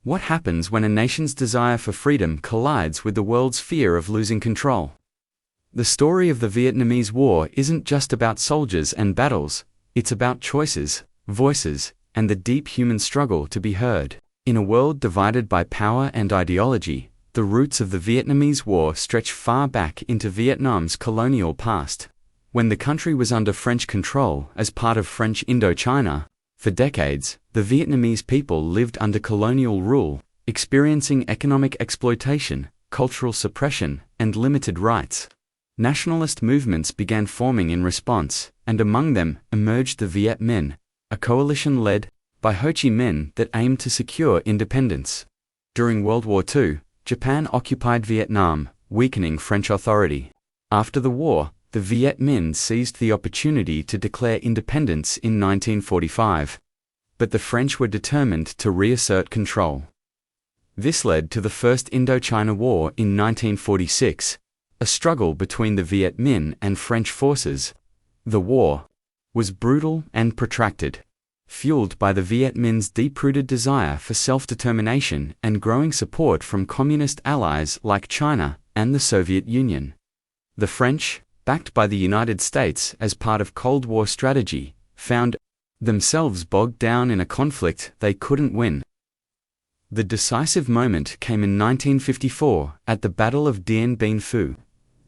What happens when a nation's desire for freedom collides with the world's fear of losing control? The story of the Vietnamese War isn't just about soldiers and battles, it's about choices, voices, and the deep human struggle to be heard. In a world divided by power and ideology, the roots of the Vietnamese War stretch far back into Vietnam's colonial past. When the country was under French control as part of French Indochina, for decades, the Vietnamese people lived under colonial rule, experiencing economic exploitation, cultural suppression, and limited rights. Nationalist movements began forming in response, and among them emerged the Viet Minh, a coalition led by Ho Chi Minh that aimed to secure independence. During World War II, Japan occupied Vietnam, weakening French authority. After the war, the Viet Minh seized the opportunity to declare independence in 1945. But the French were determined to reassert control. This led to the First Indochina War in 1946, a struggle between the Viet Minh and French forces. The war was brutal and protracted, fueled by the Viet Minh's deep-rooted desire for self-determination and growing support from communist allies like China and the Soviet Union. The French, backed by the United States as part of Cold War strategy, found themselves bogged down in a conflict they couldn't win. The decisive moment came in 1954 at the Battle of Dien Bien Phu,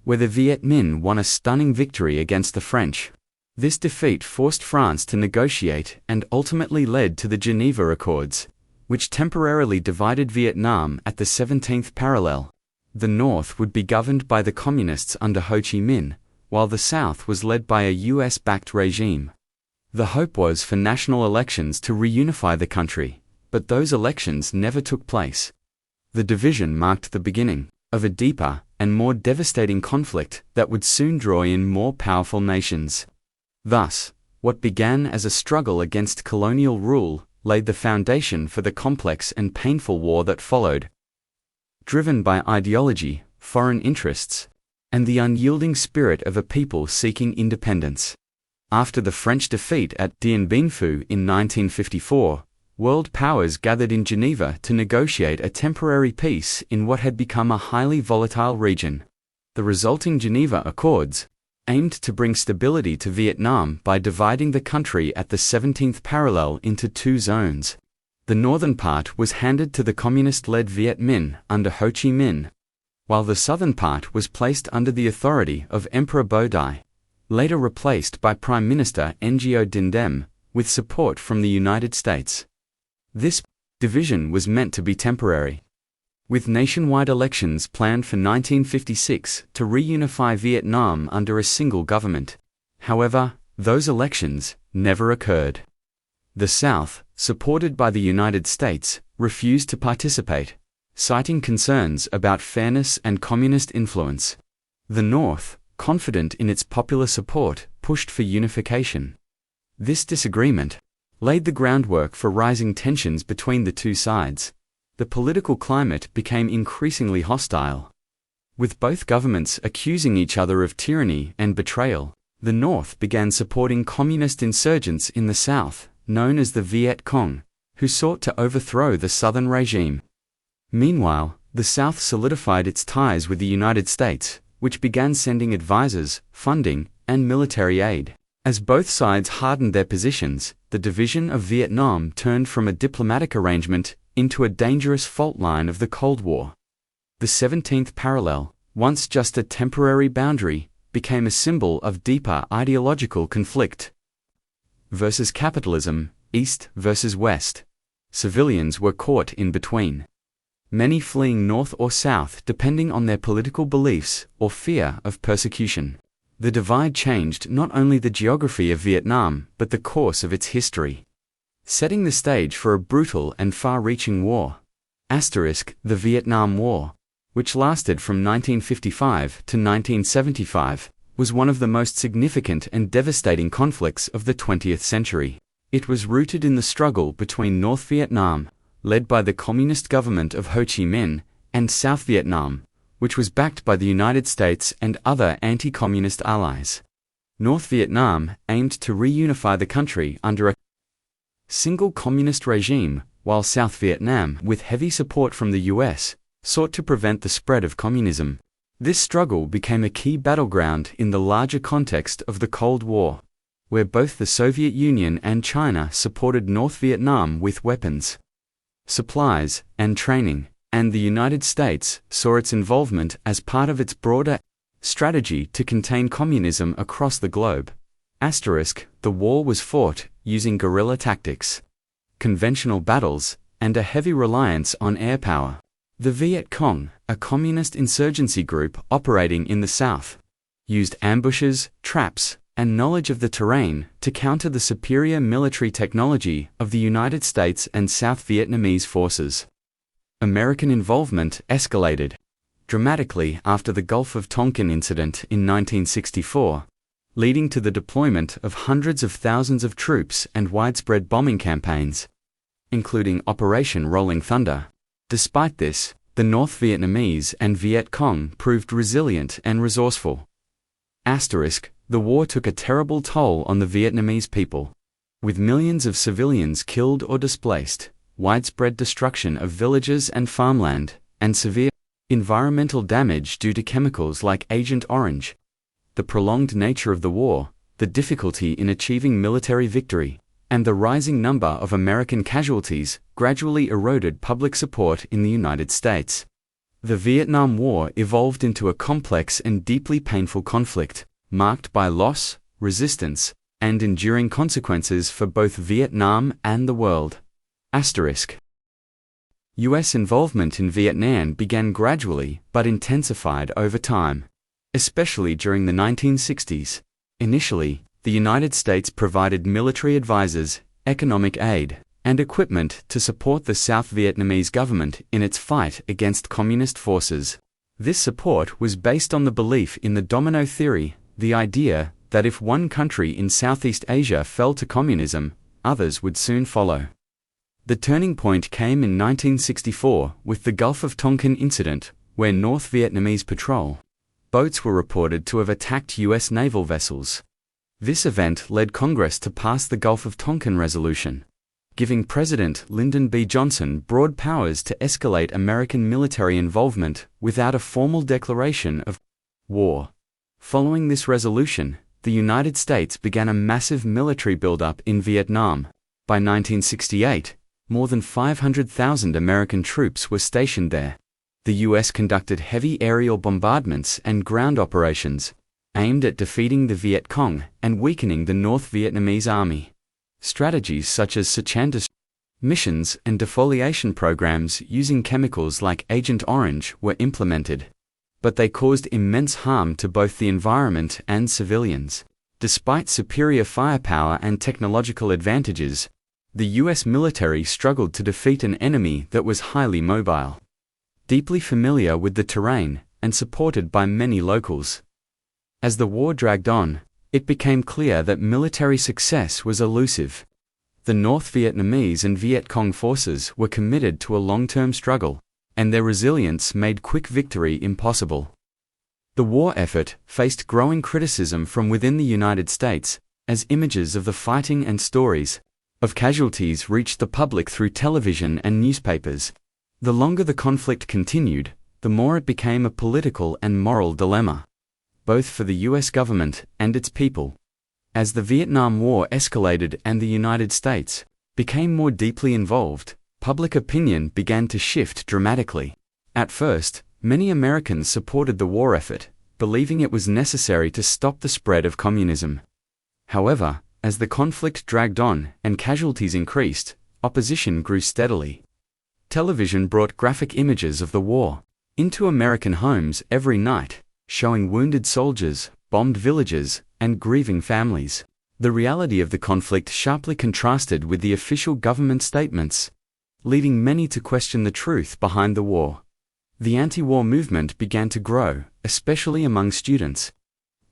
where the Viet Minh won a stunning victory against the French. This defeat forced France to negotiate and ultimately led to the Geneva Accords, which temporarily divided Vietnam at the 17th parallel. The North would be governed by the Communists under Ho Chi Minh, while the South was led by a US-backed regime. The hope was for national elections to reunify the country, but those elections never took place. The division marked the beginning of a deeper and more devastating conflict that would soon draw in more powerful nations. Thus, what began as a struggle against colonial rule laid the foundation for the complex and painful war that followed. Driven by ideology, foreign interests, and the unyielding spirit of a people seeking independence. After the French defeat at Dien Bien Phu in 1954, world powers gathered in Geneva to negotiate a temporary peace in what had become a highly volatile region. The resulting Geneva Accords aimed to bring stability to Vietnam by dividing the country at the 17th parallel into two zones. The northern part was handed to the communist-led Viet Minh under Ho Chi Minh, while the southern part was placed under the authority of Emperor Bo Dai, later replaced by Prime Minister Ngo Dinh Diem, with support from the United States. This division was meant to be temporary, with nationwide elections planned for 1956 to reunify Vietnam under a single government. However, those elections never occurred. The South, supported by the United States, refused to participate, citing concerns about fairness and communist influence. The North, confident in its popular support, pushed for unification. This disagreement laid the groundwork for rising tensions between the two sides. The political climate became increasingly hostile. With both governments accusing each other of tyranny and betrayal, the North began supporting communist insurgents in the South, known as the Viet Cong, who sought to overthrow the Southern regime. Meanwhile, the South solidified its ties with the United States, which began sending advisors, funding, and military aid. As both sides hardened their positions, the division of Vietnam turned from a diplomatic arrangement into a dangerous fault line of the Cold War. The 17th parallel, once just a temporary boundary, became a symbol of deeper ideological conflict. Versus capitalism, East versus West. Civilians were caught in between, many fleeing north or south depending on their political beliefs or fear of persecution. The divide changed not only the geography of Vietnam but the course of its history, setting the stage for a brutal and far-reaching war. The Vietnam War, which lasted from 1955 to 1975, was one of the most significant and devastating conflicts of the 20th century. It was rooted in the struggle between North Vietnam, led by the communist government of Ho Chi Minh, and South Vietnam, which was backed by the United States and other anti-communist allies. North Vietnam aimed to reunify the country under a single communist regime, while South Vietnam, with heavy support from the US, sought to prevent the spread of communism. This struggle became a key battleground in the larger context of the Cold War, where both the Soviet Union and China supported North Vietnam with weapons, supplies, and training, and the United States saw its involvement as part of its broader strategy to contain communism across the globe. The war was fought using guerrilla tactics, conventional battles, and a heavy reliance on air power. The Viet Cong, a communist insurgency group operating in the South, used ambushes, traps, and knowledge of the terrain to counter the superior military technology of the United States and South Vietnamese forces. American involvement escalated dramatically after the Gulf of Tonkin incident in 1964, leading to the deployment of hundreds of thousands of troops and widespread bombing campaigns, including Operation Rolling Thunder. Despite this, the North Vietnamese and Viet Cong proved resilient and resourceful. The war took a terrible toll on the Vietnamese people, with millions of civilians killed or displaced, widespread destruction of villages and farmland, and severe environmental damage due to chemicals like Agent Orange. The prolonged nature of the war, the difficulty in achieving military victory, and the rising number of American casualties gradually eroded public support in the United States. The Vietnam War evolved into a complex and deeply painful conflict, marked by loss, resistance, and enduring consequences for both Vietnam and the world. U.S. involvement in Vietnam began gradually but intensified over time, especially during the 1960s. Initially, the United States provided military advisors, economic aid, and equipment to support the South Vietnamese government in its fight against communist forces. This support was based on the belief in the domino theory, the idea that if one country in Southeast Asia fell to communism, others would soon follow. The turning point came in 1964 with the Gulf of Tonkin incident, where North Vietnamese patrol boats were reported to have attacked U.S. naval vessels. This event led Congress to pass the Gulf of Tonkin Resolution, giving President Lyndon B. Johnson broad powers to escalate American military involvement without a formal declaration of war. Following this resolution, the United States began a massive military buildup in Vietnam. By 1968, more than 500,000 American troops were stationed there. The U.S. conducted heavy aerial bombardments and ground operations, aimed at defeating the Viet Cong and weakening the North Vietnamese army. Strategies such as search and destroy missions and defoliation programs using chemicals like Agent Orange were implemented, but they caused immense harm to both the environment and civilians. Despite superior firepower and technological advantages, the U.S. military struggled to defeat an enemy that was highly mobile, deeply familiar with the terrain, and supported by many locals. As the war dragged on, it became clear that military success was elusive. The North Vietnamese and Viet Cong forces were committed to a long-term struggle, and their resilience made quick victory impossible. The war effort faced growing criticism from within the United States, as images of the fighting and stories of casualties reached the public through television and newspapers. The longer the conflict continued, the more it became a political and moral dilemma, both for the U.S. government and its people. As the Vietnam War escalated and the United States became more deeply involved, public opinion began to shift dramatically. At first, many Americans supported the war effort, believing it was necessary to stop the spread of communism. However, as the conflict dragged on and casualties increased, opposition grew steadily. Television brought graphic images of the war into American homes every night, showing wounded soldiers, bombed villages, and grieving families. The reality of the conflict sharply contrasted with the official government statements, leading many to question the truth behind the war. The anti-war movement began to grow, especially among students,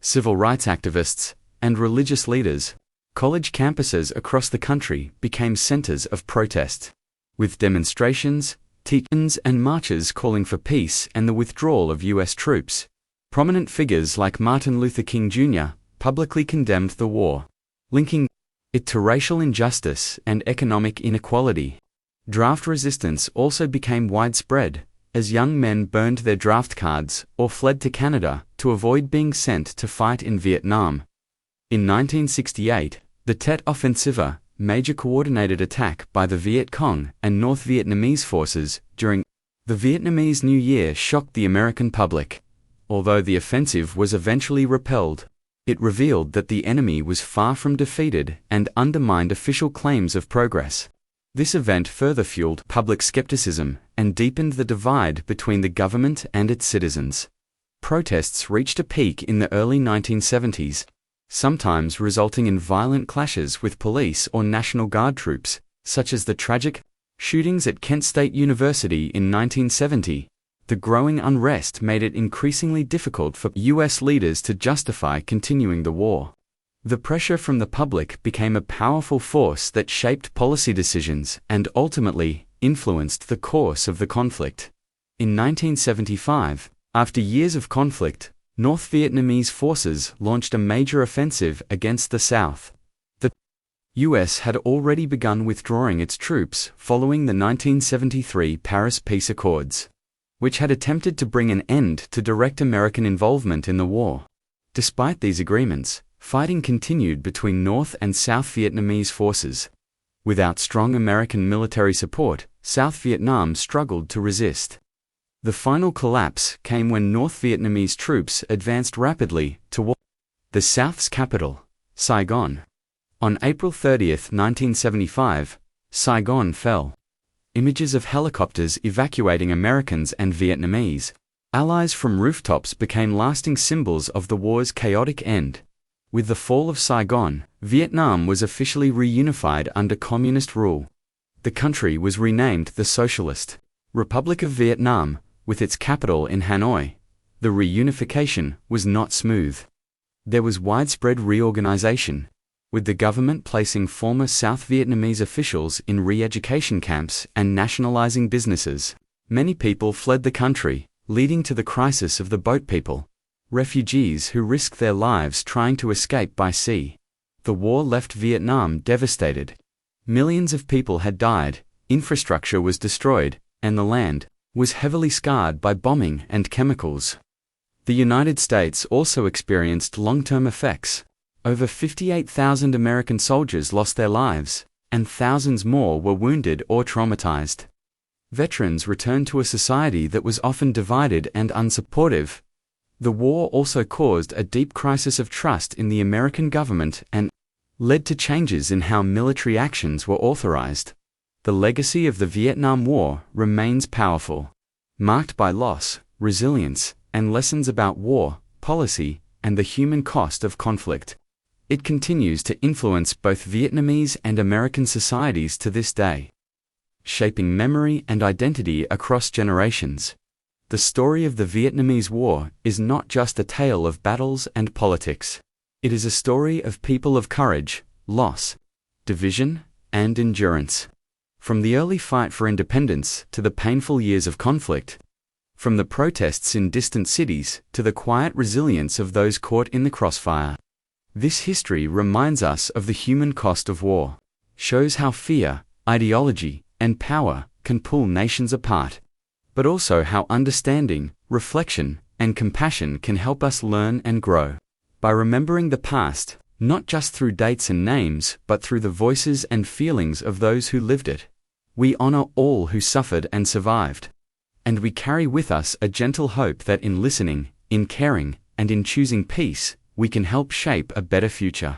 civil rights activists, and religious leaders. College campuses across the country became centers of protest, with demonstrations, teach-ins, and marches calling for peace and the withdrawal of U.S. troops. Prominent figures like Martin Luther King Jr. publicly condemned the war, linking it to racial injustice and economic inequality. Draft resistance also became widespread, as young men burned their draft cards or fled to Canada to avoid being sent to fight in Vietnam. In 1968, the Tet Offensive, major coordinated attack by the Viet Cong and North Vietnamese forces during the Vietnamese New Year, shocked the American public. Although the offensive was eventually repelled, it revealed that the enemy was far from defeated and undermined official claims of progress. This event further fueled public skepticism and deepened the divide between the government and its citizens. Protests reached a peak in the early 1970s, sometimes resulting in violent clashes with police or National Guard troops, such as the tragic shootings at Kent State University in 1970. The growing unrest made it increasingly difficult for U.S. leaders to justify continuing the war. The pressure from the public became a powerful force that shaped policy decisions and ultimately influenced the course of the conflict. In 1975, after years of conflict, North Vietnamese forces launched a major offensive against the South. The U.S. had already begun withdrawing its troops following the 1973 Paris Peace Accords, which had attempted to bring an end to direct American involvement in the war. Despite these agreements, fighting continued between North and South Vietnamese forces. Without strong American military support, South Vietnam struggled to resist. The final collapse came when North Vietnamese troops advanced rapidly toward the South's capital, Saigon. On April 30, 1975, Saigon fell. Images of helicopters evacuating Americans and Vietnamese allies from rooftops became lasting symbols of the war's chaotic end. With the fall of Saigon, Vietnam was officially reunified under communist rule. The country was renamed the Socialist Republic of Vietnam, with its capital in Hanoi. The reunification was not smooth. There was widespread reorganization, with the government placing former South Vietnamese officials in re-education camps and nationalizing businesses. Many people fled the country, leading to the crisis of the boat people, refugees who risked their lives trying to escape by sea. The war left Vietnam devastated. Millions of people had died, infrastructure was destroyed, and the land was heavily scarred by bombing and chemicals. The United States also experienced long-term effects. Over 58,000 American soldiers lost their lives, and thousands more were wounded or traumatized. Veterans returned to a society that was often divided and unsupportive. The war also caused a deep crisis of trust in the American government and led to changes in how military actions were authorized. The legacy of the Vietnam War remains powerful, marked by loss, resilience, and lessons about war, policy, and the human cost of conflict. It continues to influence both Vietnamese and American societies to this day, shaping memory and identity across generations. The story of the Vietnamese War is not just a tale of battles and politics. It is a story of people of courage, loss, division, and endurance. From the early fight for independence to the painful years of conflict, from the protests in distant cities to the quiet resilience of those caught in the crossfire. This history reminds us of the human cost of war, shows how fear, ideology, and power can pull nations apart, but also how understanding, reflection, and compassion can help us learn and grow. By remembering the past, not just through dates and names, but through the voices and feelings of those who lived it, we honor all who suffered and survived. And we carry with us a gentle hope that in listening, in caring, and in choosing peace, we can help shape a better future.